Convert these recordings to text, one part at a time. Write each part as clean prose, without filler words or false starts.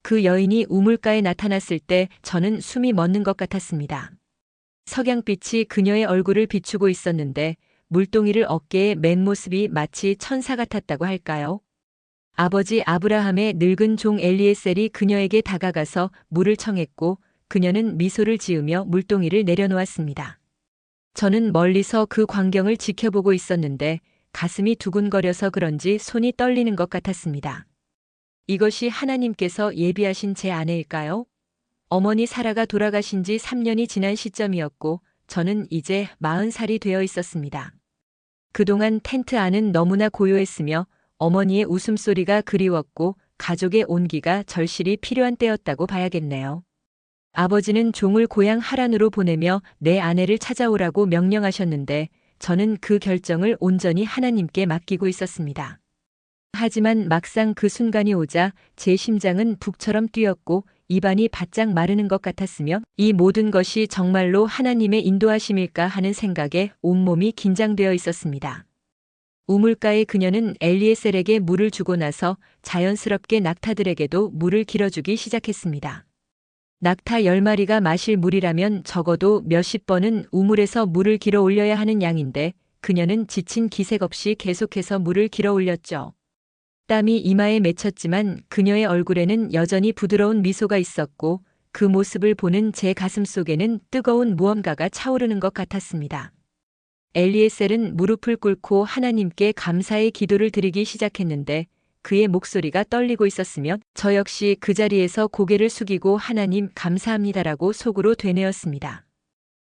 그 여인이 우물가에 나타났을 때 저는 숨이 멎는 것 같았습니다. 석양빛이 그녀의 얼굴을 비추고 있었는데 물동이를 어깨에 맨 모습이 마치 천사 같았다고 할까요? 아버지 아브라함의 늙은 종 엘리에셀이 그녀에게 다가가서 물을 청했고 그녀는 미소를 지으며 물동이를 내려놓았습니다. 저는 멀리서 그 광경을 지켜보고 있었는데 가슴이 두근거려서 그런지 손이 떨리는 것 같았습니다. 이것이 하나님께서 예비하신 제 아내일까요? 어머니 사라가 돌아가신 지 3년이 지난 시점이었고 저는 이제 40살이 되어 있었습니다. 그동안 텐트 안은 너무나 고요했으며 어머니의 웃음소리가 그리웠고 가족의 온기가 절실히 필요한 때였다고 봐야겠네요. 아버지는 종을 고향 하란으로 보내며 내 아내를 찾아오라고 명령하셨는데 저는 그 결정을 온전히 하나님께 맡기고 있었습니다. 하지만 막상 그 순간이 오자 제 심장은 북처럼 뛰었고 입안이 바짝 마르는 것 같았으며 이 모든 것이 정말로 하나님의 인도하심일까 하는 생각에 온몸이 긴장되어 있었습니다. 우물가의 그녀는 엘리에셀에게 물을 주고 나서 자연스럽게 낙타들에게도 물을 길어주기 시작했습니다. 낙타 10마리가 마실 물이라면 적어도 몇십 번은 우물에서 물을 길어 올려야 하는 양인데 그녀는 지친 기색 없이 계속해서 물을 길어 올렸죠. 땀이 이마에 맺혔지만 그녀의 얼굴에는 여전히 부드러운 미소가 있었고 그 모습을 보는 제 가슴 속에는 뜨거운 무언가가 차오르는 것 같았습니다. 엘리에셀은 무릎을 꿇고 하나님께 감사의 기도를 드리기 시작했는데 그의 목소리가 떨리고 있었으며 저 역시 그 자리에서 고개를 숙이고 하나님 감사합니다라고 속으로 되뇌었습니다.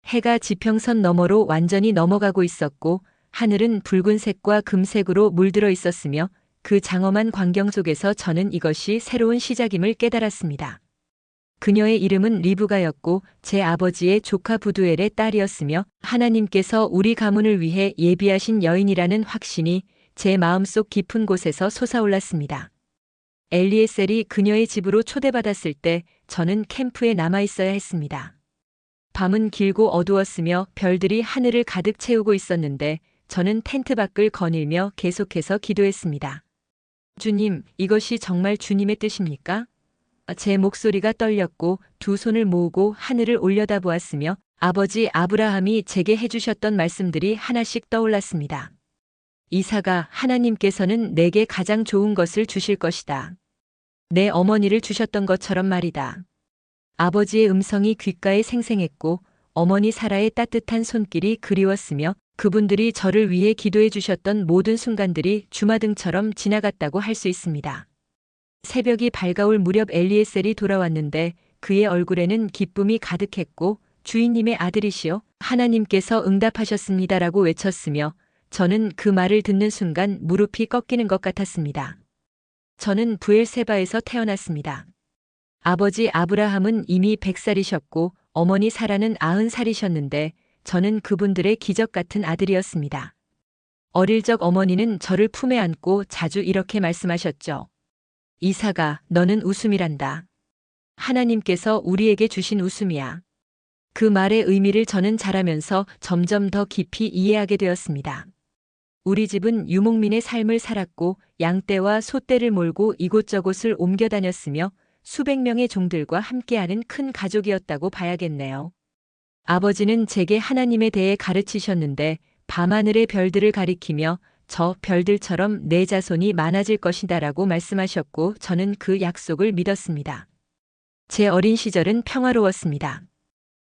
해가 지평선 너머로 완전히 넘어가고 있었고 하늘은 붉은색과 금색으로 물들어 있었으며 그 장엄한 광경 속에서 저는 이것이 새로운 시작임을 깨달았습니다. 그녀의 이름은 리브가였고 제 아버지의 조카 부두엘의 딸이었으며 하나님께서 우리 가문을 위해 예비하신 여인이라는 확신이 제 마음속 깊은 곳에서 솟아올랐습니다. 엘리에셀이 그녀의 집으로 초대받았을 때 저는 캠프에 남아 있어야 했습니다. 밤은 길고 어두웠으며 별들이 하늘을 가득 채우고 있었는데 저는 텐트 밖을 거닐며 계속해서 기도했습니다. 주님, 이것이 정말 주님의 뜻입니까? 제 목소리가 떨렸고 두 손을 모으고 하늘을 올려다보았으며 아버지 아브라함이 제게 해주셨던 말씀들이 하나씩 떠올랐습니다. 이삭아, 하나님께서는 내게 가장 좋은 것을 주실 것이다. 내 어머니를 주셨던 것처럼 말이다. 아버지의 음성이 귓가에 생생했고 어머니 사라의 따뜻한 손길이 그리웠으며 그분들이 저를 위해 기도해 주셨던 모든 순간들이 주마등처럼 지나갔다고 할 수 있습니다. 새벽이 밝아올 무렵 엘리에셀이 돌아왔는데 그의 얼굴에는 기쁨이 가득했고 주인님의 아들이시여 하나님께서 응답하셨습니다라고 외쳤으며 저는 그 말을 듣는 순간 무릎이 꺾이는 것 같았습니다. 저는 부엘세바에서 태어났습니다. 아버지 아브라함은 이미 100살이셨고 어머니 사라는 90살이셨는데 저는 그분들의 기적 같은 아들이었습니다. 어릴 적 어머니는 저를 품에 안고 자주 이렇게 말씀하셨죠. 이삭아, 너는 웃음이란다. 하나님께서 우리에게 주신 웃음이야. 그 말의 의미를 저는 자라면서 점점 더 깊이 이해하게 되었습니다. 우리 집은 유목민의 삶을 살았고 양떼와 소떼를 몰고 이곳저곳을 옮겨 다녔으며 수백 명의 종들과 함께하는 큰 가족이었다고 봐야겠네요. 아버지는 제게 하나님에 대해 가르치셨는데 밤하늘의 별들을 가리키며 저 별들처럼 내 자손이 많아질 것이다라고 말씀하셨고 저는 그 약속을 믿었습니다. 제 어린 시절은 평화로웠습니다.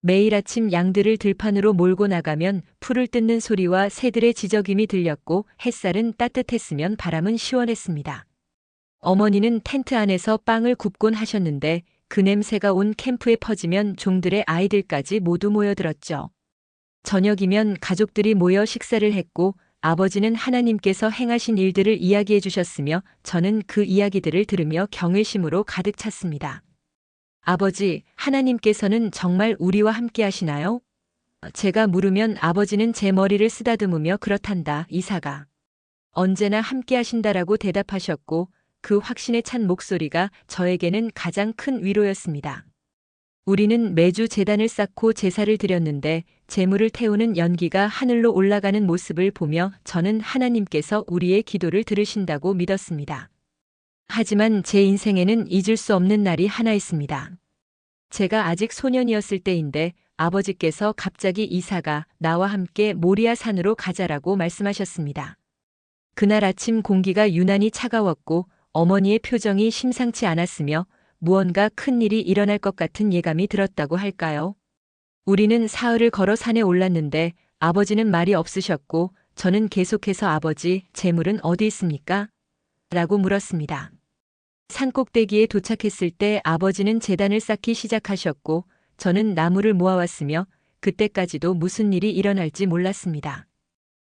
매일 아침 양들을 들판으로 몰고 나가면 풀을 뜯는 소리와 새들의 지저귀이 들렸고 햇살은 따뜻했으면 바람은 시원했습니다. 어머니는 텐트 안에서 빵을 굽곤 하셨는데 그 냄새가 온 캠프에 퍼지면 종들의 아이들까지 모두 모여들었죠. 저녁이면 가족들이 모여 식사를 했고 아버지는 하나님께서 행하신 일들을 이야기해 주셨으며 저는 그 이야기들을 들으며 경외심으로 가득 찼습니다. 아버지, 하나님께서는 정말 우리와 함께 하시나요? 제가 물으면 아버지는 제 머리를 쓰다듬으며 그렇단다, 이삭아. 언제나 함께 하신다라고 대답하셨고 그 확신에 찬 목소리가 저에게는 가장 큰 위로였습니다. 우리는 매주 제단을 쌓고 제사를 드렸는데 제물을 태우는 연기가 하늘로 올라가는 모습을 보며 저는 하나님께서 우리의 기도를 들으신다고 믿었습니다. 하지만 제 인생에는 잊을 수 없는 날이 하나 있습니다. 제가 아직 소년이었을 때인데 아버지께서 갑자기 이사가 나와 함께 모리아 산으로 가자라고 말씀하셨습니다. 그날 아침 공기가 유난히 차가웠고 어머니의 표정이 심상치 않았으며 무언가 큰 일이 일어날 것 같은 예감이 들었다고 할까요? 우리는 사흘을 걸어 산에 올랐는데 아버지는 말이 없으셨고 저는 계속해서 아버지, 재물은 어디 있습니까? 라고 물었습니다. 산 꼭대기에 도착했을 때 아버지는 제단을 쌓기 시작하셨고 저는 나무를 모아왔으며 그때까지도 무슨 일이 일어날지 몰랐습니다.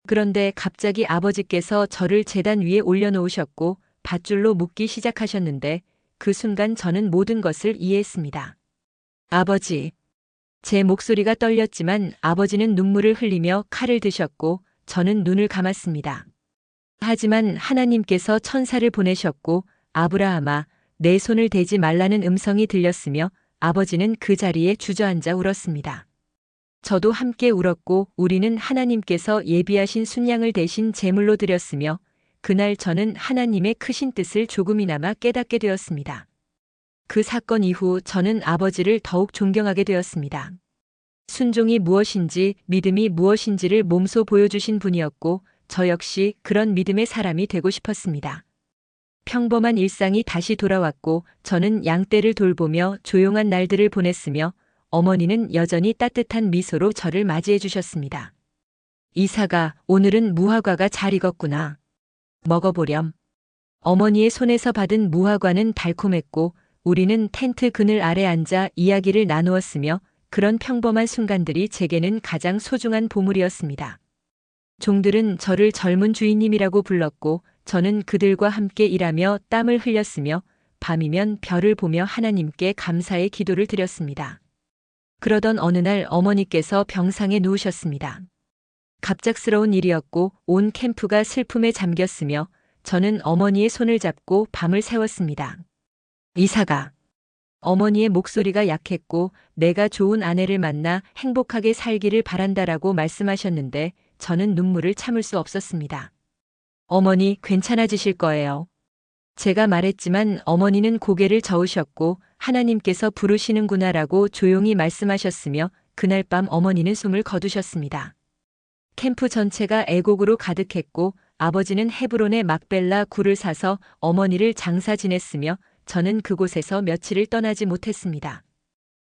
그런데 갑자기 아버지께서 저를 제단 위에 올려놓으셨고 밧줄로 묶기 시작하셨는데 그 순간 저는 모든 것을 이해했습니다. 아버지. 제 목소리가 떨렸지만 아버지는 눈물을 흘리며 칼을 드셨고 저는 눈을 감았습니다. 하지만 하나님께서 천사를 보내셨고 아브라함아, 내 손을 대지 말라는 음성이 들렸으며 아버지는 그 자리에 주저앉아 울었습니다. 저도 함께 울었고 우리는 하나님께서 예비하신 순양을 대신 제물로 드렸으며 그날 저는 하나님의 크신 뜻을 조금이나마 깨닫게 되었습니다. 그 사건 이후 저는 아버지를 더욱 존경하게 되었습니다. 순종이 무엇인지 믿음이 무엇인지를 몸소 보여주신 분이었고 저 역시 그런 믿음의 사람이 되고 싶었습니다. 평범한 일상이 다시 돌아왔고 저는 양떼를 돌보며 조용한 날들을 보냈으며 어머니는 여전히 따뜻한 미소로 저를 맞이해 주셨습니다. 이사가, 오늘은 무화과가 잘 익었구나. 먹어보렴. 어머니의 손에서 받은 무화과는 달콤했고 우리는 텐트 그늘 아래 앉아 이야기를 나누었으며 그런 평범한 순간들이 제게는 가장 소중한 보물이었습니다. 종들은 저를 젊은 주인님이라고 불렀고 저는 그들과 함께 일하며 땀을 흘렸으며 밤이면 별을 보며 하나님께 감사의 기도를 드렸습니다. 그러던 어느 날 어머니께서 병상에 누우셨습니다. 갑작스러운 일이었고 온 캠프가 슬픔에 잠겼으며 저는 어머니의 손을 잡고 밤을 새웠습니다. 이사가. 어머니의 목소리가 약했고 내가 좋은 아내를 만나 행복하게 살기를 바란다라고 말씀하셨는데 저는 눈물을 참을 수 없었습니다. 어머니, 괜찮아지실 거예요. 제가 말했지만 어머니는 고개를 저으셨고 하나님께서 부르시는구나라고 조용히 말씀하셨으며 그날 밤 어머니는 숨을 거두셨습니다. 캠프 전체가 애곡으로 가득했고 아버지는 헤브론의 막벨라 굴을 사서 어머니를 장사 지냈으며 저는 그곳에서 며칠을 떠나지 못했습니다.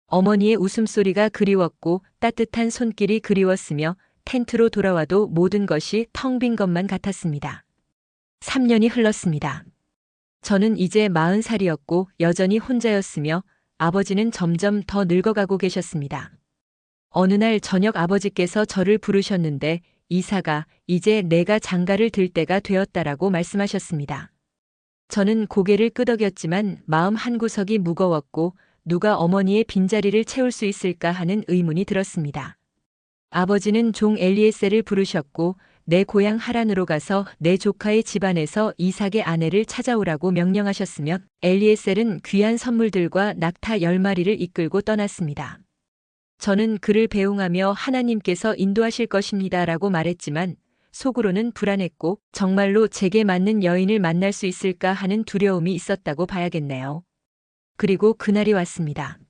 어머니의 웃음소리가 그리웠고 따뜻한 손길이 그리웠으며 텐트로 돌아와도 모든 것이 텅 빈 것만 같았습니다. 3년이 흘렀습니다. 저는 이제 40살이었고 여전히 혼자였으며 아버지는 점점 더 늙어가고 계셨습니다. 어느 날 저녁 아버지께서 저를 부르셨는데 이사가, 이제 내가 장가를 들 때가 되었다라고 말씀하셨습니다. 저는 고개를 끄덕였지만 마음 한구석이 무거웠고 누가 어머니의 빈자리를 채울 수 있을까 하는 의문이 들었습니다. 아버지는 종 엘리에셀을 부르셨고 내 고향 하란으로 가서 내 조카의 집안에서 이삭의 아내를 찾아오라고 명령하셨으며 엘리에셀은 귀한 선물들과 낙타 10마리를 이끌고 떠났습니다. 저는 그를 배웅하며 하나님께서 인도하실 것입니다라고 말했지만 속으로는 불안했고 정말로 제게 맞는 여인을 만날 수 있을까 하는 두려움이 있었다고 봐야겠네요. 그리고 그날이 왔습니다.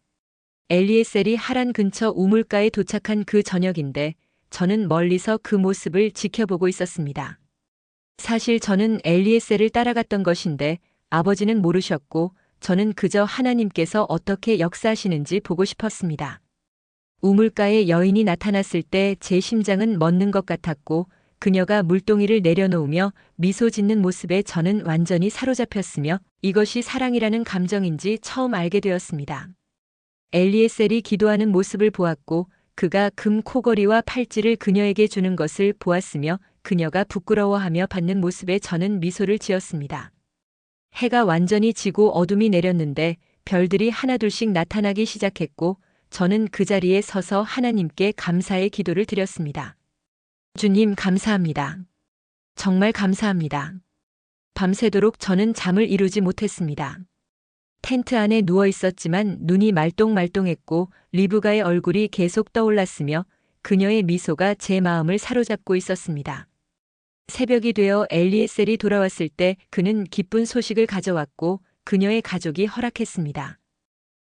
엘리에셀이 하란 근처 우물가에 도착한 그 저녁인데 저는 멀리서 그 모습을 지켜보고 있었습니다. 사실 저는 엘리에셀을 따라갔던 것인데 아버지는 모르셨고 저는 그저 하나님께서 어떻게 역사하시는지 보고 싶었습니다. 우물가에 여인이 나타났을 때 제 심장은 멎는 것 같았고 그녀가 물동이를 내려놓으며 미소 짓는 모습에 저는 완전히 사로잡혔으며 이것이 사랑이라는 감정인지 처음 알게 되었습니다. 엘리에셀이 기도하는 모습을 보았고 그가 금 코걸이와 팔찌를 그녀에게 주는 것을 보았으며 그녀가 부끄러워하며 받는 모습에 저는 미소를 지었습니다. 해가 완전히 지고 어둠이 내렸는데 별들이 하나둘씩 나타나기 시작했고 저는 그 자리에 서서 하나님께 감사의 기도를 드렸습니다. 주님, 감사합니다. 정말 감사합니다. 밤새도록 저는 잠을 이루지 못했습니다. 텐트 안에 누워 있었지만 눈이 말똥말똥했고 리브가의 얼굴이 계속 떠올랐으며 그녀의 미소가 제 마음을 사로잡고 있었습니다. 새벽이 되어 엘리에셀이 돌아왔을 때 그는 기쁜 소식을 가져왔고 그녀의 가족이 허락했습니다.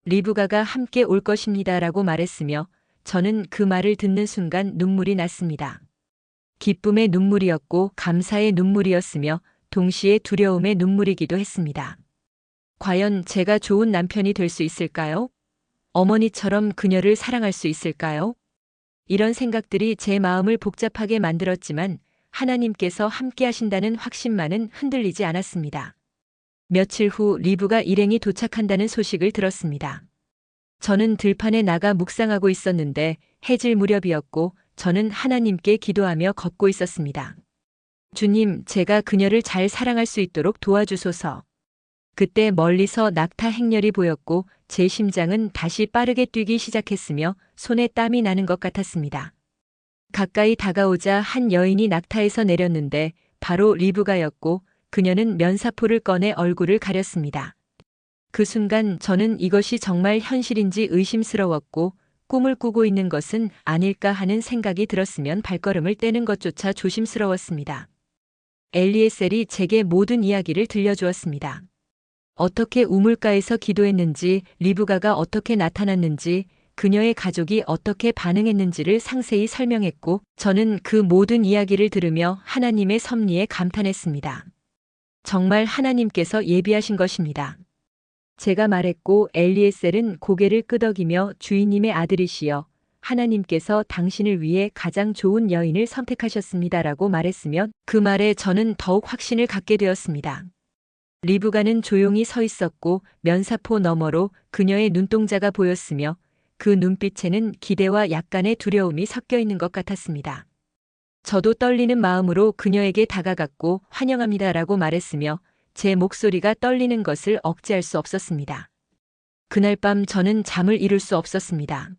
리브가가 함께 올 것입니다라고 말했으며 저는 그 말을 듣는 순간 눈물이 났습니다. 기쁨의 눈물이었고 감사의 눈물이었으며 동시에 두려움의 눈물이기도 했습니다. 과연 제가 좋은 남편이 될 수 있을까요? 어머니처럼 그녀를 사랑할 수 있을까요? 이런 생각들이 제 마음을 복잡하게 만들었지만 하나님께서 함께 하신다는 확신만은 흔들리지 않았습니다. 며칠 후 리브가 일행이 도착한다는 소식을 들었습니다. 저는 들판에 나가 묵상하고 있었는데 해질 무렵이었고 저는 하나님께 기도하며 걷고 있었습니다. 주님, 제가 그녀를 잘 사랑할 수 있도록 도와주소서. 그때 멀리서 낙타 행렬이 보였고 제 심장은 다시 빠르게 뛰기 시작했으며 손에 땀이 나는 것 같았습니다. 가까이 다가오자 한 여인이 낙타에서 내렸는데 바로 리브가였고 그녀는 면사포를 꺼내 얼굴을 가렸습니다. 그 순간 저는 이것이 정말 현실인지 의심스러웠고 꿈을 꾸고 있는 것은 아닐까 하는 생각이 들었으면 발걸음을 떼는 것조차 조심스러웠습니다. 엘리에셀이 제게 모든 이야기를 들려주었습니다. 어떻게 우물가에서 기도했는지, 리브가가 어떻게 나타났는지, 그녀의 가족이 어떻게 반응했는지를 상세히 설명했고 저는 그 모든 이야기를 들으며 하나님의 섭리에 감탄했습니다. 정말 하나님께서 예비하신 것입니다. 제가 말했고 엘리에셀은 고개를 끄덕이며 주인님의 아들이시여 하나님께서 당신을 위해 가장 좋은 여인을 선택하셨습니다라고 말했으며 그 말에 저는 더욱 확신을 갖게 되었습니다. 리브가는 조용히 서 있었고 면사포 너머로 그녀의 눈동자가 보였으며 그 눈빛에는 기대와 약간의 두려움이 섞여 있는 것 같았습니다. 저도 떨리는 마음으로 그녀에게 다가갔고 환영합니다라고 말했으며 제 목소리가 떨리는 것을 억제할 수 없었습니다. 그날 밤 저는 잠을 이룰 수 없었습니다.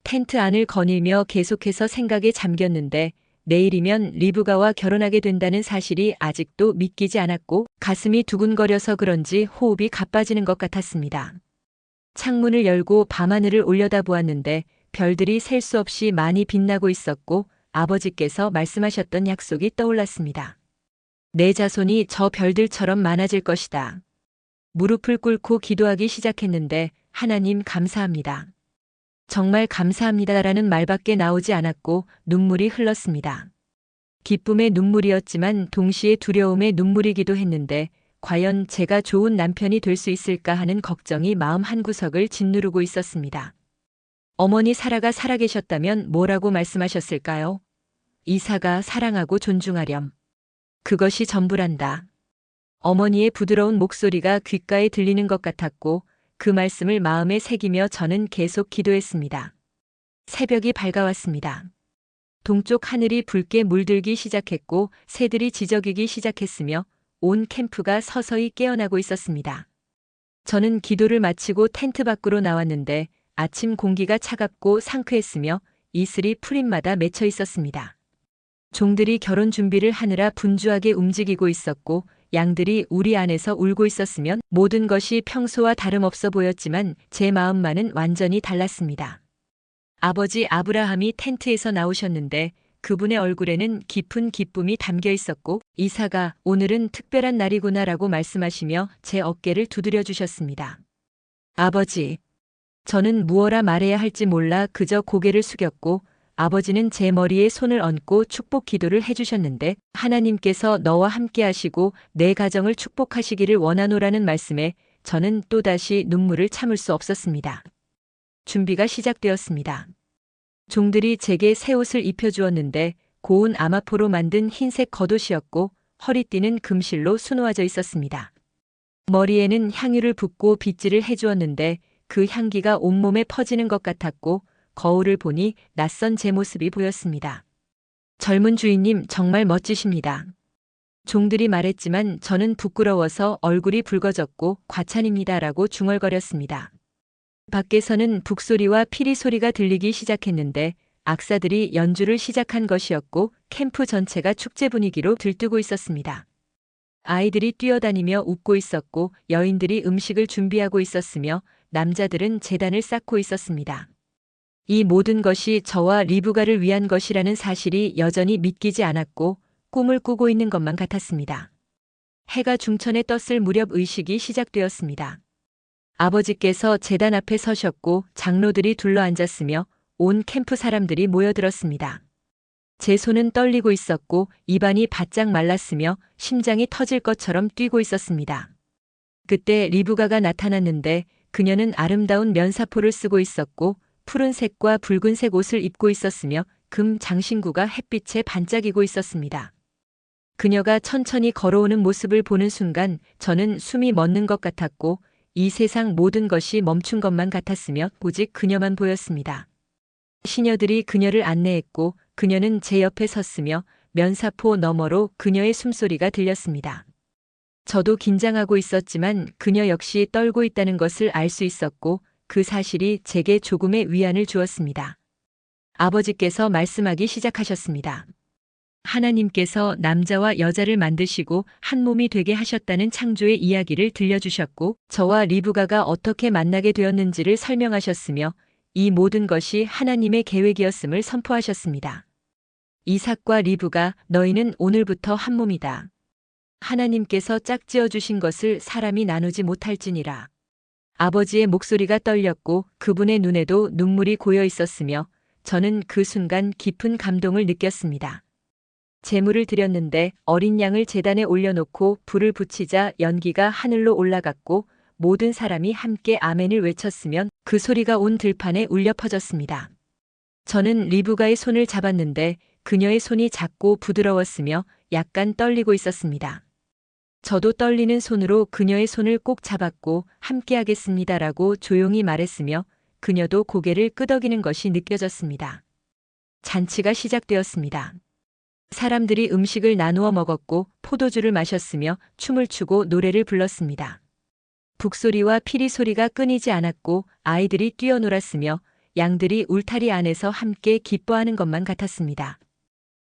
텐트 안을 거닐며 계속해서 생각에 잠겼는데 내일이면 리브가와 결혼하게 된다는 사실이 아직도 믿기지 않았고 가슴이 두근거려서 그런지 호흡이 가빠지는 것 같았습니다. 창문을 열고 밤하늘을 올려다보았는데 별들이 셀 수 없이 많이 빛나고 있었고 아버지께서 말씀하셨던 약속이 떠올랐습니다. 내 자손이 저 별들처럼 많아질 것이다. 무릎을 꿇고 기도하기 시작했는데 하나님 감사합니다. 정말 감사합니다라는 말밖에 나오지 않았고 눈물이 흘렀습니다. 기쁨의 눈물이었지만 동시에 두려움의 눈물이기도 했는데 과연 제가 좋은 남편이 될 수 있을까 하는 걱정이 마음 한구석을 짓누르고 있었습니다. 어머니 사라가 살아계셨다면 뭐라고 말씀하셨을까요? 이사가 사랑하고 존중하렴. 그것이 전부란다. 어머니의 부드러운 목소리가 귓가에 들리는 것 같았고 그 말씀을 마음에 새기며 저는 계속 기도했습니다. 새벽이 밝아왔습니다. 동쪽 하늘이 붉게 물들기 시작했고 새들이 지저귀기 시작했으며 온 캠프가 서서히 깨어나고 있었습니다. 저는 기도를 마치고 텐트 밖으로 나왔는데 아침 공기가 차갑고 상쾌했으며 이슬이 풀잎마다 맺혀 있었습니다. 종들이 결혼 준비를 하느라 분주하게 움직이고 있었고 양들이 우리 안에서 울고 있었으며 모든 것이 평소와 다름없어 보였지만 제 마음만은 완전히 달랐습니다. 아버지 아브라함이 텐트에서 나오셨는데 그분의 얼굴에는 깊은 기쁨이 담겨 있었고 이사가 오늘은 특별한 날이구나라고 말씀하시며 제 어깨를 두드려 주셨습니다. 아버지, 저는 무엇라 말해야 할지 몰라 그저 고개를 숙였고 아버지는 제 머리에 손을 얹고 축복 기도를 해주셨는데 하나님께서 너와 함께 하시고 내 가정을 축복하시기를 원하노라는 말씀에 저는 또다시 눈물을 참을 수 없었습니다. 준비가 시작되었습니다. 종들이 제게 새 옷을 입혀주었는데 고운 아마포로 만든 흰색 겉옷이었고 허리띠는 금실로 수놓아져 있었습니다. 머리에는 향유를 붓고 빗질을 해주었는데 그 향기가 온몸에 퍼지는 것 같았고 거울을 보니 낯선 제 모습이 보였습니다. 젊은 주인님 정말 멋지십니다. 종들이 말했지만 저는 부끄러워서 얼굴이 붉어졌고 과찬입니다라고 중얼거렸습니다. 밖에서는 북소리와 피리 소리가 들리기 시작했는데 악사들이 연주를 시작한 것이었고 캠프 전체가 축제 분위기로 들뜨고 있었습니다. 아이들이 뛰어다니며 웃고 있었고 여인들이 음식을 준비하고 있었으며 남자들은 제단을 쌓고 있었습니다. 이 모든 것이 저와 리브가를 위한 것이라는 사실이 여전히 믿기지 않았고 꿈을 꾸고 있는 것만 같았습니다. 해가 중천에 떴을 무렵 의식이 시작되었습니다. 아버지께서 제단 앞에 서셨고 장로들이 둘러앉았으며 온 캠프 사람들이 모여들었습니다. 제 손은 떨리고 있었고 입안이 바짝 말랐으며 심장이 터질 것처럼 뛰고 있었습니다. 그때 리브가가 나타났는데 그녀는 아름다운 면사포를 쓰고 있었고 푸른색과 붉은색 옷을 입고 있었으며 금 장신구가 햇빛에 반짝이고 있었습니다. 그녀가 천천히 걸어오는 모습을 보는 순간 저는 숨이 멎는 것 같았고 이 세상 모든 것이 멈춘 것만 같았으며 오직 그녀만 보였습니다. 시녀들이 그녀를 안내했고 그녀는 제 옆에 섰으며 면사포 너머로 그녀의 숨소리가 들렸습니다. 저도 긴장하고 있었지만 그녀 역시 떨고 있다는 것을 알 수 있었고 그 사실이 제게 조금의 위안을 주었습니다. 아버지께서 말씀하기 시작하셨습니다. 하나님께서 남자와 여자를 만드시고 한 몸이 되게 하셨다는 창조의 이야기를 들려주셨고 저와 리브가가 어떻게 만나게 되었는지를 설명하셨으며 이 모든 것이 하나님의 계획이었음을 선포하셨습니다. 이삭과 리브가 너희는 오늘부터 한 몸이다. 하나님께서 짝지어 주신 것을 사람이 나누지 못할지니라. 아버지의 목소리가 떨렸고 그분의 눈에도 눈물이 고여 있었으며 저는 그 순간 깊은 감동을 느꼈습니다. 제물을 드렸는데 어린 양을 제단에 올려놓고 불을 붙이자 연기가 하늘로 올라갔고 모든 사람이 함께 아멘을 외쳤으면 그 소리가 온 들판에 울려 퍼졌습니다. 저는 리브가의 손을 잡았는데 그녀의 손이 작고 부드러웠으며 약간 떨리고 있었습니다. 저도 떨리는 손으로 그녀의 손을 꼭 잡았고 함께하겠습니다라고 조용히 말했으며 그녀도 고개를 끄덕이는 것이 느껴졌습니다. 잔치가 시작되었습니다. 사람들이 음식을 나누어 먹었고 포도주를 마셨으며 춤을 추고 노래를 불렀습니다. 북소리와 피리 소리가 끊이지 않았고 아이들이 뛰어놀았으며 양들이 울타리 안에서 함께 기뻐하는 것만 같았습니다.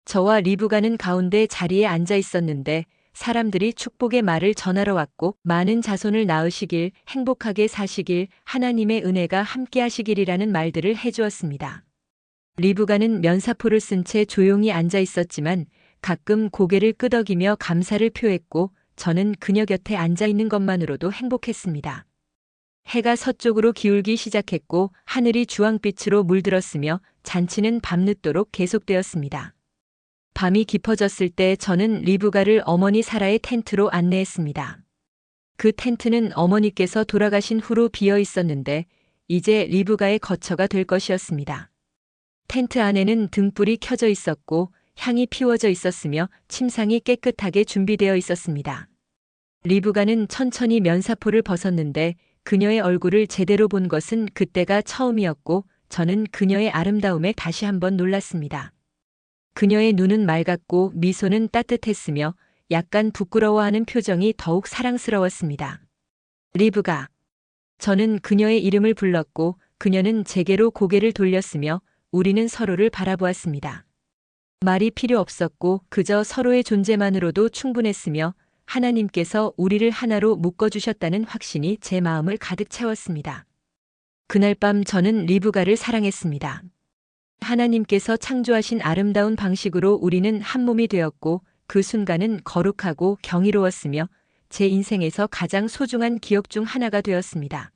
저와 리브가는 가운데 자리에 앉아 있었는데 사람들이 축복의 말을 전하러 왔고 많은 자손을 낳으시길, 행복하게 사시길, 하나님의 은혜가 함께 하시길이라는 말들을 해주었습니다. 리브가는 면사포를 쓴 채 조용히 앉아 있었지만 가끔 고개를 끄덕이며 감사를 표했고 저는 그녀 곁에 앉아 있는 것만으로도 행복했습니다. 해가 서쪽으로 기울기 시작했고 하늘이 주황빛으로 물들었으며 잔치는 밤늦도록 계속되었습니다. 밤이 깊어졌을 때 저는 리브가를 어머니 사라의 텐트로 안내했습니다. 그 텐트는 어머니께서 돌아가신 후로 비어 있었는데 이제 리브가의 거처가 될 것이었습니다. 텐트 안에는 등불이 켜져 있었고 향이 피워져 있었으며 침상이 깨끗하게 준비되어 있었습니다. 리브가는 천천히 면사포를 벗었는데 그녀의 얼굴을 제대로 본 것은 그때가 처음이었고 저는 그녀의 아름다움에 다시 한번 놀랐습니다. 그녀의 눈은 맑았고 미소는 따뜻했으며 약간 부끄러워하는 표정이 더욱 사랑스러웠습니다. 리브가. 저는 그녀의 이름을 불렀고 그녀는 제게로 고개를 돌렸으며 우리는 서로를 바라보았습니다. 말이 필요 없었고 그저 서로의 존재만으로도 충분했으며 하나님께서 우리를 하나로 묶어주셨다는 확신이 제 마음을 가득 채웠습니다. 그날 밤 저는 리브가를 사랑했습니다. 하나님께서 창조하신 아름다운 방식으로 우리는 한 몸이 되었고 그 순간은 거룩하고 경이로웠으며 제 인생에서 가장 소중한 기억 중 하나가 되었습니다.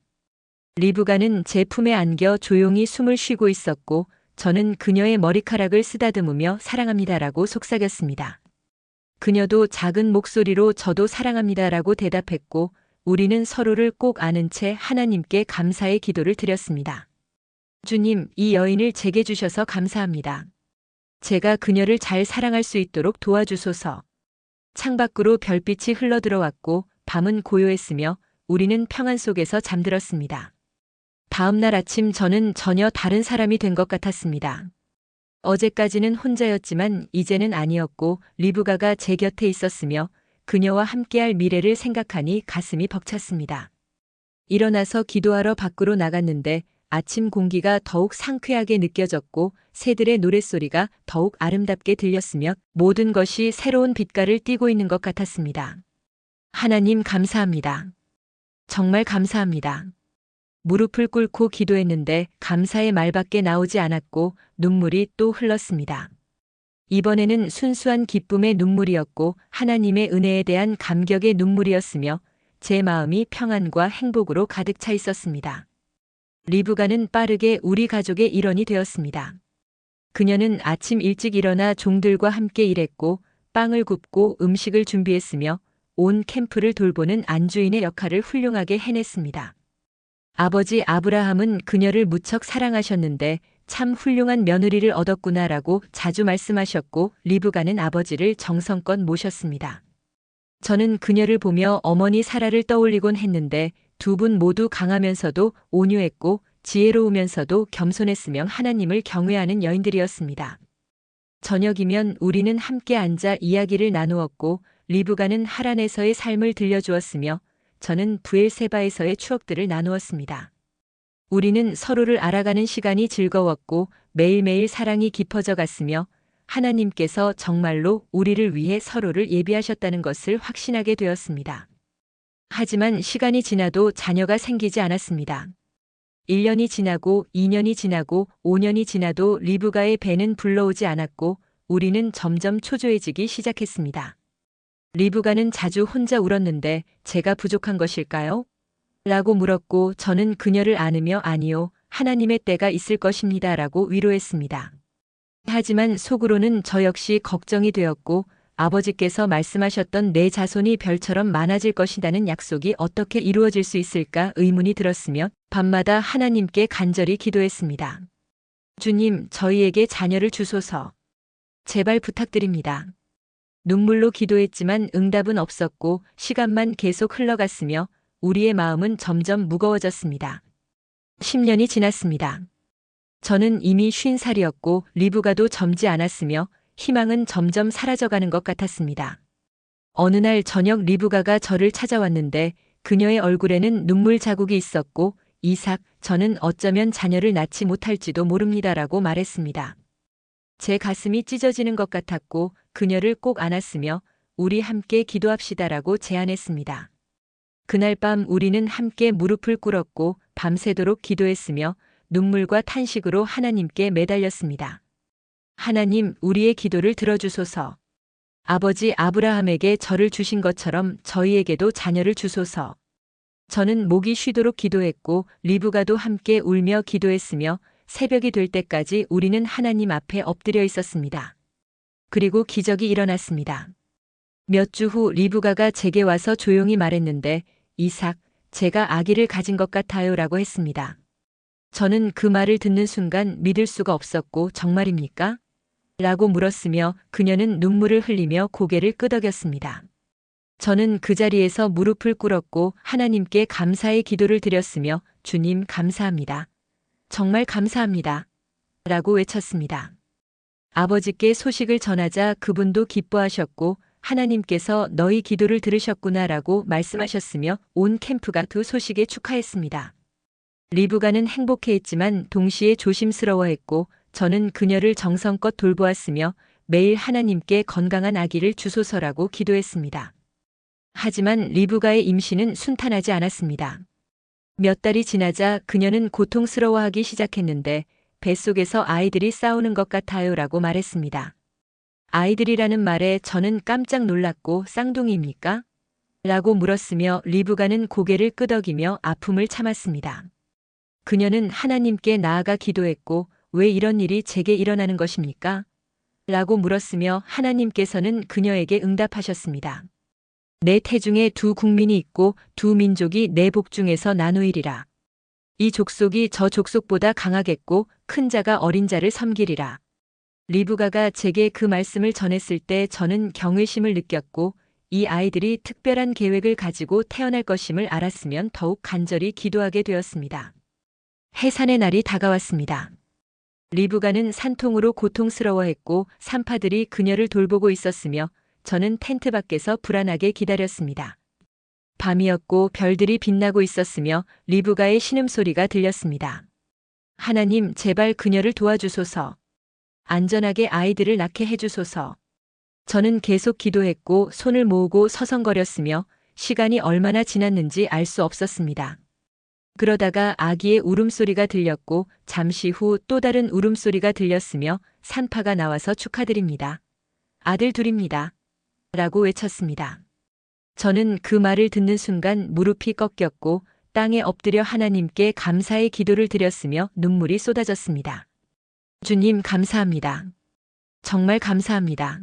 리브가는 제 품에 안겨 조용히 숨을 쉬고 있었고 저는 그녀의 머리카락을 쓰다듬으며 사랑합니다라고 속삭였습니다. 그녀도 작은 목소리로 저도 사랑합니다라고 대답했고 우리는 서로를 꼭 아는 채 하나님께 감사의 기도를 드렸습니다. 주님, 이 여인을 제게 주셔서 감사합니다. 제가 그녀를 잘 사랑할 수 있도록 도와주소서. 창밖으로 별빛이 흘러들어왔고 밤은 고요했으며 우리는 평안 속에서 잠들었습니다. 다음 날 아침 저는 전혀 다른 사람이 된 것 같았습니다. 어제까지는 혼자였지만 이제는 아니었고 리브가가 제 곁에 있었으며 그녀와 함께할 미래를 생각하니 가슴이 벅찼습니다. 일어나서 기도하러 밖으로 나갔는데 아침 공기가 더욱 상쾌하게 느껴졌고 새들의 노랫소리가 더욱 아름답게 들렸으며 모든 것이 새로운 빛깔을 띠고 있는 것 같았습니다. 하나님 감사합니다. 정말 감사합니다. 무릎을 꿇고 기도했는데 감사의 말밖에 나오지 않았고 눈물이 또 흘렀습니다. 이번에는 순수한 기쁨의 눈물이었고 하나님의 은혜에 대한 감격의 눈물이었으며 제 마음이 평안과 행복으로 가득 차 있었습니다. 리브가는 빠르게 우리 가족의 일원이 되었습니다. 그녀는 아침 일찍 일어나 종들과 함께 일했고 빵을 굽고 음식을 준비했으며 온 캠프를 돌보는 안주인의 역할을 훌륭하게 해냈습니다. 아버지 아브라함은 그녀를 무척 사랑하셨는데 참 훌륭한 며느리를 얻었구나라고 자주 말씀하셨고 리브가는 아버지를 정성껏 모셨습니다. 저는 그녀를 보며 어머니 사라를 떠올리곤 했는데 두 분 모두 강하면서도 온유했고 지혜로우면서도 겸손했으며 하나님을 경외하는 여인들이었습니다. 저녁이면 우리는 함께 앉아 이야기를 나누었고 리브가는 하란에서의 삶을 들려주었으며 저는 브엘세바에서의 추억들을 나누었습니다. 우리는 서로를 알아가는 시간이 즐거웠고 매일매일 사랑이 깊어져 갔으며 하나님께서 정말로 우리를 위해 서로를 예비하셨다는 것을 확신하게 되었습니다. 하지만 시간이 지나도 자녀가 생기지 않았습니다. 1년이 지나고 2년이 지나고 5년이 지나도 리브가의 배는 불러오지 않았고 우리는 점점 초조해지기 시작했습니다. 리브가는 자주 혼자 울었는데 제가 부족한 것일까요? 라고 물었고 저는 그녀를 안으며 아니요, 하나님의 때가 있을 것입니다 라고 위로했습니다. 하지만 속으로는 저 역시 걱정이 되었고 아버지께서 말씀하셨던 내 자손이 별처럼 많아질 것이라는 약속이 어떻게 이루어질 수 있을까 의문이 들었으며 밤마다 하나님께 간절히 기도했습니다. 주님, 저희에게 자녀를 주소서. 제발 부탁드립니다. 눈물로 기도했지만 응답은 없었고 시간만 계속 흘러갔으며 우리의 마음은 점점 무거워졌습니다. 10년이 지났습니다. 저는 이미 50살이었고 리브가도 젊지 않았으며 희망은 점점 사라져가는 것 같았습니다. 어느 날 저녁 리브가가 저를 찾아왔는데 그녀의 얼굴에는 눈물 자국이 있었고 이삭, 저는 어쩌면 자녀를 낳지 못할지도 모릅니다라고 말했습니다. 제 가슴이 찢어지는 것 같았고 그녀를 꼭 안았으며 우리 함께 기도합시다라고 제안했습니다. 그날 밤 우리는 함께 무릎을 꿇었고 밤새도록 기도했으며 눈물과 탄식으로 하나님께 매달렸습니다. 하나님, 우리의 기도를 들어주소서. 아버지 아브라함에게 저를 주신 것처럼 저희에게도 자녀를 주소서. 저는 목이 쉬도록 기도했고 리브가도 함께 울며 기도했으며 새벽이 될 때까지 우리는 하나님 앞에 엎드려 있었습니다. 그리고 기적이 일어났습니다. 몇 주 후 리브가가 제게 와서 조용히 말했는데 이삭, 제가 아기를 가진 것 같아요 라고 했습니다. 저는 그 말을 듣는 순간 믿을 수가 없었고 정말입니까? 라고 물었으며 그녀는 눈물을 흘리며 고개를 끄덕였습니다. 저는 그 자리에서 무릎을 꿇었고 하나님께 감사의 기도를 드렸으며 주님 감사합니다. 정말 감사합니다. 라고 외쳤습니다. 아버지께 소식을 전하자 그분도 기뻐하셨고 하나님께서 너희 기도를 들으셨구나 라고 말씀하셨으며 온 캠프가 그 소식에 축하했습니다. 리브가는 행복해했지만 동시에 조심스러워했고 저는 그녀를 정성껏 돌보았으며 매일 하나님께 건강한 아기를 주소서라고 기도했습니다. 하지만 리브가의 임신은 순탄하지 않았습니다. 몇 달이 지나자 그녀는 고통스러워하기 시작했는데 뱃속에서 아이들이 싸우는 것 같아요 라고 말했습니다. 아이들이라는 말에 저는 깜짝 놀랐고 쌍둥이입니까? 라고 물었으며 리브가는 고개를 끄덕이며 아픔을 참았습니다. 그녀는 하나님께 나아가 기도했고 왜 이런 일이 제게 일어나는 것입니까? 라고 물었으며 하나님께서는 그녀에게 응답하셨습니다. 내 태중에 두 국민이 있고 두 민족이 내 복중에서 나누이리라. 이 족속이 저 족속보다 강하겠고 큰 자가 어린 자를 섬기리라. 리브가가 제게 그 말씀을 전했을 때 저는 경외심을 느꼈고 이 아이들이 특별한 계획을 가지고 태어날 것임을 알았으면 더욱 간절히 기도하게 되었습니다. 해산의 날이 다가왔습니다. 리브가는 산통으로 고통스러워했고 산파들이 그녀를 돌보고 있었으며 저는 텐트 밖에서 불안하게 기다렸습니다. 밤이었고 별들이 빛나고 있었으며 리브가의 신음소리가 들렸습니다. 하나님, 제발 그녀를 도와주소서. 안전하게 아이들을 낳게 해주소서. 저는 계속 기도했고 손을 모으고 서성거렸으며 시간이 얼마나 지났는지 알 수 없었습니다. 그러다가 아기의 울음소리가 들렸고 잠시 후 또 다른 울음소리가 들렸으며 산파가 나와서 축하드립니다. 아들 둘입니다. 라고 외쳤습니다. 저는 그 말을 듣는 순간 무릎이 꺾였고 땅에 엎드려 하나님께 감사의 기도를 드렸으며 눈물이 쏟아졌습니다. 주님 감사합니다. 정말 감사합니다.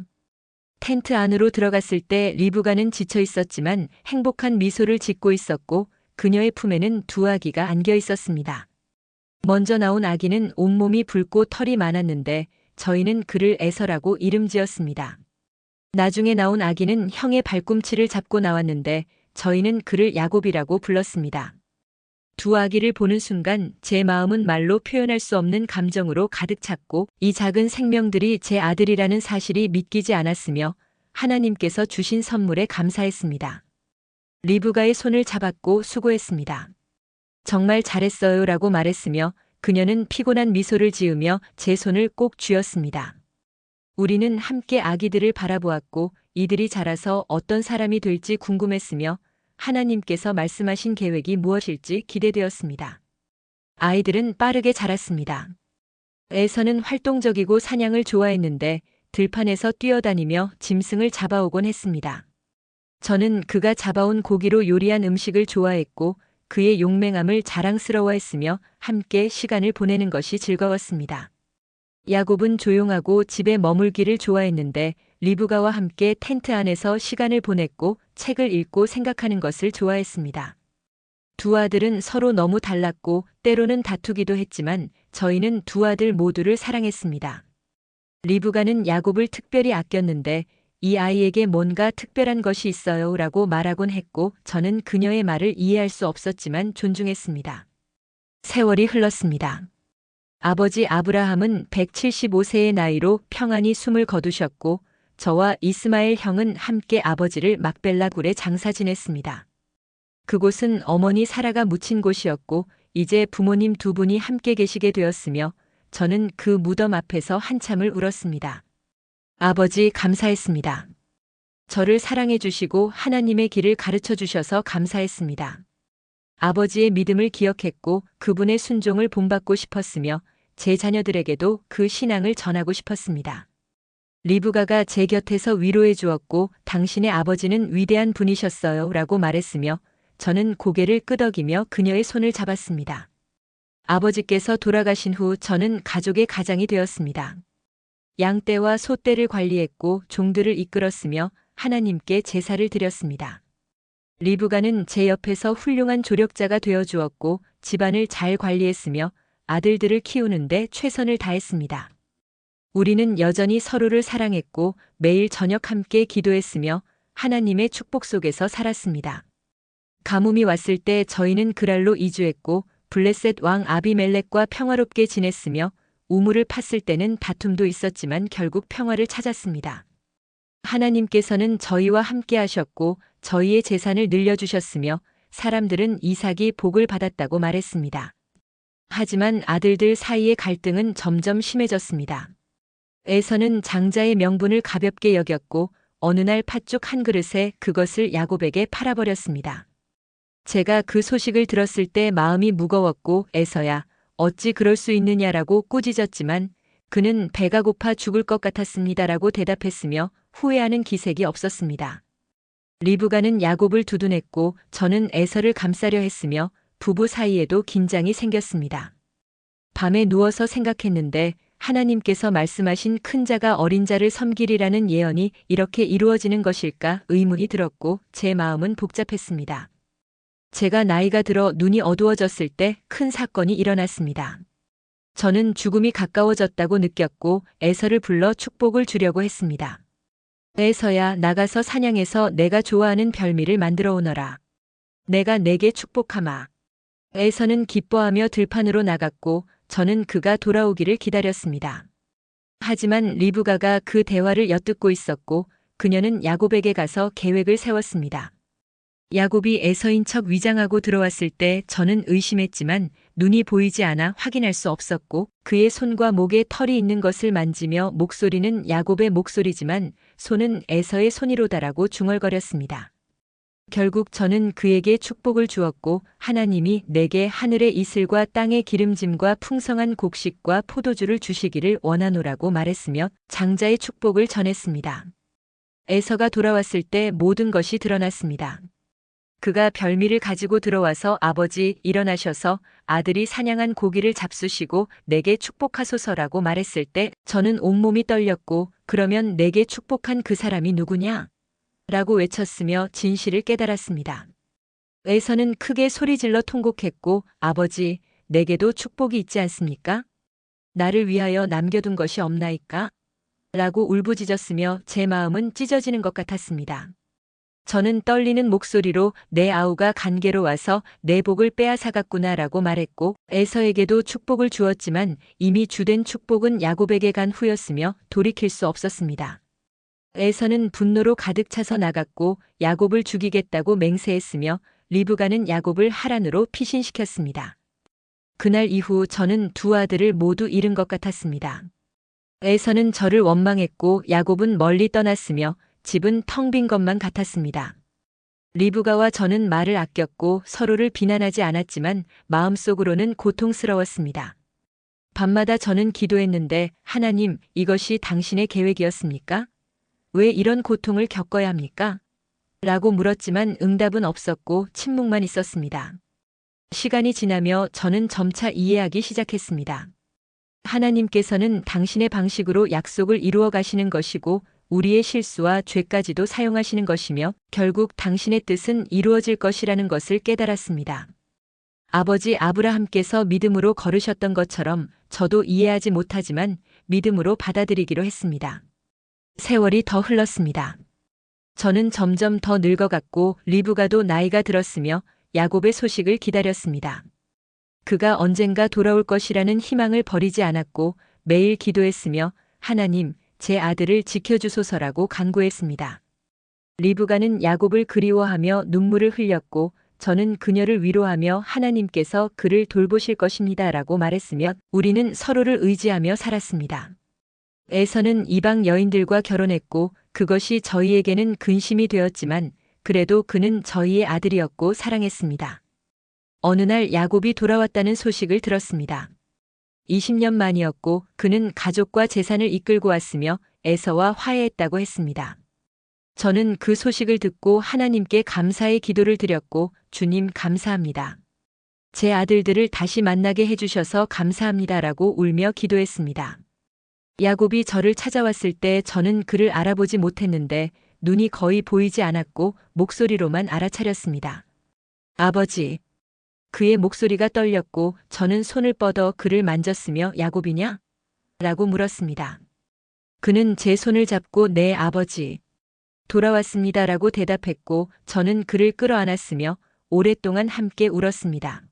텐트 안으로 들어갔을 때 리브가는 지쳐 있었지만 행복한 미소를 짓고 있었고 그녀의 품에는 두 아기가 안겨 있었습니다. 먼저 나온 아기는 온몸이 붉고 털이 많았는데 저희는 그를 에서라고 이름 지었습니다. 나중에 나온 아기는 형의 발꿈치를 잡고 나왔는데 저희는 그를 야곱이라고 불렀습니다. 두 아기를 보는 순간 제 마음은 말로 표현할 수 없는 감정으로 가득 찼고 이 작은 생명들이 제 아들이라는 사실이 믿기지 않았으며 하나님께서 주신 선물에 감사했습니다. 리브가의 손을 잡았고 수고했습니다. 정말 잘했어요 라고 말했으며 그녀는 피곤한 미소를 지으며 제 손을 꼭 쥐었습니다. 우리는 함께 아기들을 바라보았고 이들이 자라서 어떤 사람이 될지 궁금했으며 하나님께서 말씀하신 계획이 무엇일지 기대되었습니다. 아이들은 빠르게 자랐습니다. 에서는 활동적이고 사냥을 좋아했는데 들판에서 뛰어다니며 짐승을 잡아오곤 했습니다. 저는 그가 잡아온 고기로 요리한 음식을 좋아했고 그의 용맹함을 자랑스러워했으며 함께 시간을 보내는 것이 즐거웠습니다. 야곱은 조용하고 집에 머물기를 좋아했는데 리브가와 함께 텐트 안에서 시간을 보냈고 책을 읽고 생각하는 것을 좋아했습니다. 두 아들은 서로 너무 달랐고 때로는 다투기도 했지만 저희는 두 아들 모두를 사랑했습니다. 리브가는 야곱을 특별히 아꼈는데 이 아이에게 뭔가 특별한 것이 있어요 라고 말하곤 했고 저는 그녀의 말을 이해할 수 없었지만 존중했습니다. 세월이 흘렀습니다. 아버지 아브라함은 175세의 나이로 평안히 숨을 거두셨고 저와 이스마엘 형은 함께 아버지를 막벨라 굴에 장사 지냈습니다. 그곳은 어머니 사라가 묻힌 곳이었고 이제 부모님 두 분이 함께 계시게 되었으며 저는 그 무덤 앞에서 한참을 울었습니다. 아버지 감사했습니다. 저를 사랑해 주시고 하나님의 길을 가르쳐 주셔서 감사했습니다. 아버지의 믿음을 기억했고 그분의 순종을 본받고 싶었으며 제 자녀들에게도 그 신앙을 전하고 싶었습니다. 리브가가 제 곁에서 위로해 주었고 당신의 아버지는 위대한 분이셨어요 라고 말했으며 저는 고개를 끄덕이며 그녀의 손을 잡았습니다. 아버지께서 돌아가신 후 저는 가족의 가장이 되었습니다. 양떼와 소떼를 관리했고 종들을 이끌었으며 하나님께 제사를 드렸습니다. 리브가는 제 옆에서 훌륭한 조력자가 되어 주었고 집안을 잘 관리했으며 아들들을 키우는데 최선을 다했습니다. 우리는 여전히 서로를 사랑했고 매일 저녁 함께 기도했으며 하나님의 축복 속에서 살았습니다. 가뭄이 왔을 때 저희는 그랄로 이주했고 블레셋 왕 아비멜렉과 평화롭게 지냈으며 우물을 팠을 때는 다툼도 있었지만 결국 평화를 찾았습니다. 하나님께서는 저희와 함께 하셨고 저희의 재산을 늘려주셨으며 사람들은 이삭이 복을 받았다고 말했습니다. 하지만 아들들 사이의 갈등은 점점 심해졌습니다. 에서는 장자의 명분을 가볍게 여겼고 어느 날 팥죽 한 그릇에 그것을 야곱에게 팔아버렸습니다. 제가 그 소식을 들었을 때 마음이 무거웠고 에서야 어찌 그럴 수 있느냐라고 꾸짖었지만 그는 배가 고파 죽을 것 같았습니다라고 대답했으며 후회하는 기색이 없었습니다. 리브가는 야곱을 두둔했고 저는 에서를 감싸려 했으며 부부 사이에도 긴장이 생겼습니다. 밤에 누워서 생각했는데 하나님께서 말씀하신 큰 자가 어린 자를 섬기리라는 예언이 이렇게 이루어지는 것일까 의문이 들었고 제 마음은 복잡했습니다. 제가 나이가 들어 눈이 어두워졌을 때 큰 사건이 일어났습니다. 저는 죽음이 가까워졌다고 느꼈고 에서를 불러 축복을 주려고 했습니다. 에서야 나가서 사냥해서 내가 좋아하는 별미를 만들어 오너라. 내가 내게 축복하마. 에서는 기뻐하며 들판으로 나갔고 저는 그가 돌아오기를 기다렸습니다. 하지만 리브가가 그 대화를 엿듣고 있었고 그녀는 야곱에게 가서 계획을 세웠습니다. 야곱이 에서인 척 위장하고 들어왔을 때 저는 의심했지만 눈이 보이지 않아 확인할 수 없었고 그의 손과 목에 털이 있는 것을 만지며 목소리는 야곱의 목소리지만 손은 에서의 손이로다라고 중얼거렸습니다. 결국 저는 그에게 축복을 주었고 하나님이 내게 하늘의 이슬과 땅의 기름짐과 풍성한 곡식과 포도주를 주시기를 원하노라고 말했으며 장자의 축복을 전했습니다. 에서가 돌아왔을 때 모든 것이 드러났습니다. 그가 별미를 가지고 들어와서 아버지 일어나셔서 아들이 사냥한 고기를 잡수시고 내게 축복하소서라고 말했을 때 저는 온몸이 떨렸고 그러면 내게 축복한 그 사람이 누구냐? 라고 외쳤으며 진실을 깨달았습니다. 에서는 크게 소리질러 통곡했고 아버지 내게도 축복이 있지 않습니까? 나를 위하여 남겨둔 것이 없나이까? 라고 울부짖었으며 제 마음은 찢어지는 것 같았습니다. 저는 떨리는 목소리로 내 아우가 간계로 와서 내 복을 빼앗아갔구나 라고 말했고 에서에게도 축복을 주었지만 이미 주된 축복은 야곱에게 간 후였으며 돌이킬 수 없었습니다. 에서는 분노로 가득 차서 나갔고 야곱을 죽이겠다고 맹세했으며 리브가는 야곱을 하란으로 피신시켰습니다. 그날 이후 저는 두 아들을 모두 잃은 것 같았습니다. 에서는 저를 원망했고 야곱은 멀리 떠났으며 집은 텅 빈 것만 같았습니다. 리브가와 저는 말을 아꼈고 서로를 비난하지 않았지만 마음속으로는 고통스러웠습니다. 밤마다 저는 기도했는데 하나님, 이것이 당신의 계획이었습니까? 왜 이런 고통을 겪어야 합니까? 라고 물었지만 응답은 없었고 침묵만 있었습니다. 시간이 지나며 저는 점차 이해하기 시작했습니다. 하나님께서는 당신의 방식으로 약속을 이루어 가시는 것이고 우리의 실수와 죄까지도 사용하시는 것이며 결국 당신의 뜻은 이루어질 것이라는 것을 깨달았습니다. 아버지 아브라함께서 믿음으로 걸으셨던 것처럼 저도 이해하지 못하지만 믿음으로 받아들이기로 했습니다. 세월이 더 흘렀습니다. 저는 점점 더 늙어갔고 리브가도 나이가 들었으며 야곱의 소식을 기다렸습니다. 그가 언젠가 돌아올 것이라는 희망을 버리지 않았고 매일 기도했으며 하나님, 제 아들을 지켜주소서라고 간구했습니다. 리브가는 야곱을 그리워하며 눈물을 흘렸고 저는 그녀를 위로하며 하나님께서 그를 돌보실 것입니다 라고 말했으며 우리는 서로를 의지하며 살았습니다. 에서는 이방 여인들과 결혼했고 그것이 저희에게는 근심이 되었지만 그래도 그는 저희의 아들이었고 사랑했습니다. 어느 날 야곱이 돌아왔다는 소식을 들었습니다. 20년 만이었고 그는 가족과 재산을 이끌고 왔으며 에서와 화해했다고 했습니다. 저는 그 소식을 듣고 하나님께 감사의 기도를 드렸고 주님 감사합니다. 제 아들들을 다시 만나게 해주셔서 감사합니다라고 울며 기도했습니다. 야곱이 저를 찾아왔을 때 저는 그를 알아보지 못했는데 눈이 거의 보이지 않았고 목소리로만 알아차렸습니다. 아버지. 그의 목소리가 떨렸고 저는 손을 뻗어 그를 만졌으며 야곱이냐? 라고 물었습니다. 그는 제 손을 잡고 네 아버지. 돌아왔습니다 라고 대답했고 저는 그를 끌어안았으며 오랫동안 함께 울었습니다.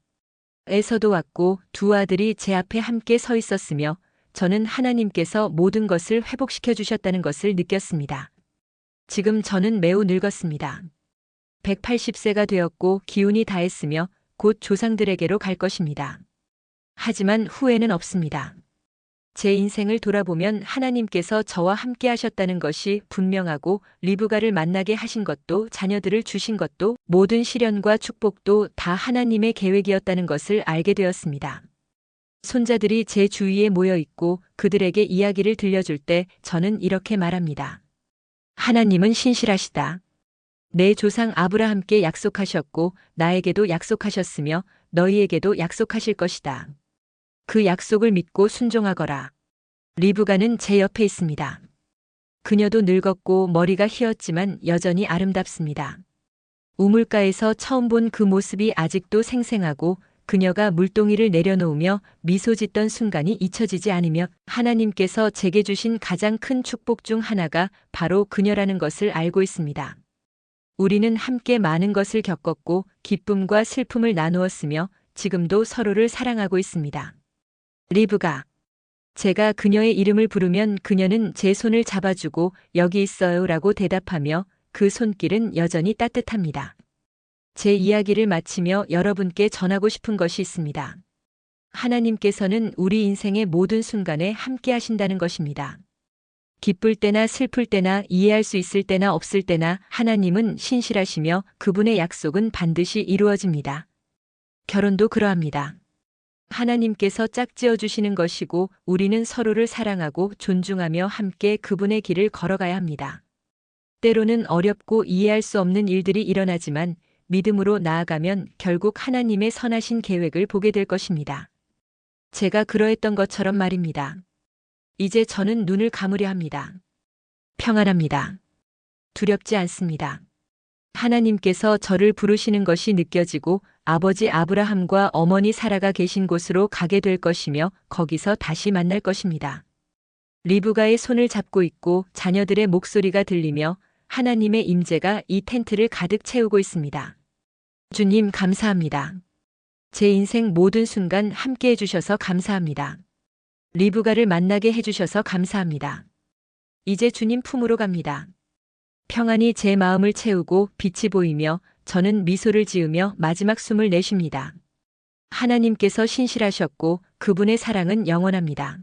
에서도 왔고 두 아들이 제 앞에 함께 서 있었으며 저는 하나님께서 모든 것을 회복시켜 주셨다는 것을 느꼈습니다. 지금 저는 매우 늙었습니다. 180세가 되었고 기운이 다했으며 곧 조상들에게로 갈 것입니다. 하지만 후회는 없습니다. 제 인생을 돌아보면 하나님께서 저와 함께 하셨다는 것이 분명하고 리브가를 만나게 하신 것도 자녀들을 주신 것도 모든 시련과 축복도 다 하나님의 계획이었다는 것을 알게 되었습니다. 손자들이 제 주위에 모여 있고 그들에게 이야기를 들려줄 때 저는 이렇게 말합니다. 하나님은 신실하시다. 내 조상 아브라함께 약속하셨고 나에게도 약속하셨으며 너희에게도 약속하실 것이다. 그 약속을 믿고 순종하거라. 리브가는 제 옆에 있습니다. 그녀도 늙었고 머리가 휘었지만 여전히 아름답습니다. 우물가에서 처음 본 그 모습이 아직도 생생하고 그녀가 물동이를 내려놓으며 미소 짓던 순간이 잊혀지지 않으며 하나님께서 제게 주신 가장 큰 축복 중 하나가 바로 그녀라는 것을 알고 있습니다. 우리는 함께 많은 것을 겪었고 기쁨과 슬픔을 나누었으며 지금도 서로를 사랑하고 있습니다. 리브가. 제가 그녀의 이름을 부르면 그녀는 제 손을 잡아주고 여기 있어요 라고 대답하며 그 손길은 여전히 따뜻합니다. 제 이야기를 마치며 여러분께 전하고 싶은 것이 있습니다. 하나님께서는 우리 인생의 모든 순간에 함께 하신다는 것입니다. 기쁠 때나 슬플 때나 이해할 수 있을 때나 없을 때나 하나님은 신실하시며 그분의 약속은 반드시 이루어집니다. 결혼도 그러합니다. 하나님께서 짝지어 주시는 것이고 우리는 서로를 사랑하고 존중하며 함께 그분의 길을 걸어가야 합니다. 때로는 어렵고 이해할 수 없는 일들이 일어나지만 믿음으로 나아가면 결국 하나님의 선하신 계획을 보게 될 것입니다. 제가 그러했던 것처럼 말입니다. 이제 저는 눈을 감으려 합니다. 평안합니다. 두렵지 않습니다. 하나님께서 저를 부르시는 것이 느껴지고 아버지 아브라함과 어머니 사라가 계신 곳으로 가게 될 것이며 거기서 다시 만날 것입니다. 리브가의 손을 잡고 있고 자녀들의 목소리가 들리며 하나님의 임재가 이 텐트를 가득 채우고 있습니다. 주님 감사합니다. 제 인생 모든 순간 함께 해주셔서 감사합니다. 리브가를 만나게 해주셔서 감사합니다. 이제 주님 품으로 갑니다. 평안이 제 마음을 채우고 빛이 보이며 저는 미소를 지으며 마지막 숨을 내쉽니다. 하나님께서 신실하셨고 그분의 사랑은 영원합니다.